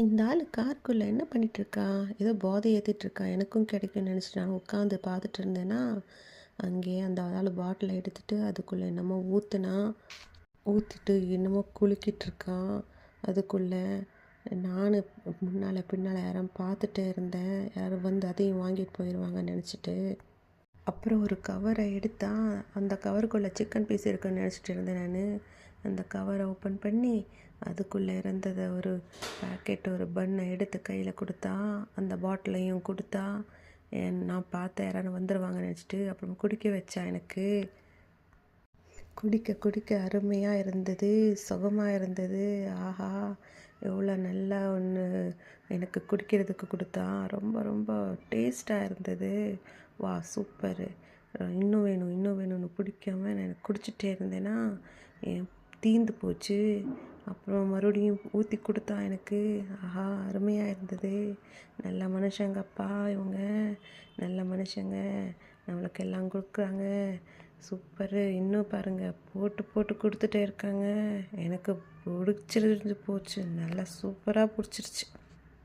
இந்த ஆள் காருக்குள்ளே என்ன பண்ணிகிட்ருக்கா? ஏதோ போதை ஏற்றிட்டுருக்கா, எனக்கும் கிடைக்கும்னு நினச்சிட்டு நான் உட்காந்து பார்த்துட்டு இருந்தேன்னா, அங்கேயே அந்த ஆள் பாட்டிலை எடுத்துகிட்டு அதுக்குள்ளே என்னமோ ஊற்றுனா, ஊற்றிட்டு என்னமோ குலுக்கிட்டுருக்கான் அதுக்குள்ளே. நான் முன்னால் பின்னால் யாரும் பார்த்துட்டே இருந்தேன், யாரும் வந்து அதையும் வாங்கிட்டு போயிடுவாங்கன்னு நினச்சிட்டு. அப்புறம் ஒரு கவரை எடுத்தா, அந்த கவருக்குள்ளே சிக்கன் பீஸ் இருக்குன்னு நினச்சிட்டு இருந்தேன் நான். அந்த கவரை ஓப்பன் பண்ணி அதுக்குள்ளே இருந்ததை ஒரு பேக்கெட் ஒரு பன்னை எடுத்து கையில் கொடுத்தா, அந்த பாட்டிலையும் கொடுத்தா. நான் பார்த்தேன் யாராவது வந்துடுவாங்கன்னு நினச்சிட்டு அப்புறம் குடிக்க வச்சா. எனக்கு குடிக்க குடிக்க அருமையாக இருந்தது, சுகமாக இருந்தது. ஆஹா, எவ்வளோ நல்லா ஒன்று எனக்கு குடிக்கிறதுக்கு கொடுத்தா. ரொம்ப ரொம்ப டேஸ்ட்டாக இருந்தது. வா சூப்பரு, இன்னும் வேணும் இன்னும் வேணும்னு பிடிக்காம நான் எனக்கு குடிச்சிட்டே இருந்தேன்னா தீந்து போச்சு. அப்புறம் மறுபடியும் ஊற்றி கொடுத்தா எனக்கு. ஆஹா, அருமையாக இருந்தது. நல்ல மனுஷங்கப்பா இவங்க, நல்ல மனுஷங்க, நம்மளுக்கு எல்லாம் கொடுக்குறாங்க. சூப்பரு, இன்னும் பாருங்கள் போட்டு போட்டு கொடுத்துட்டே இருக்காங்க. எனக்கு பிடிச்சிருந்து போச்சு, நல்லா சூப்பராக பிடிச்சிருச்சு.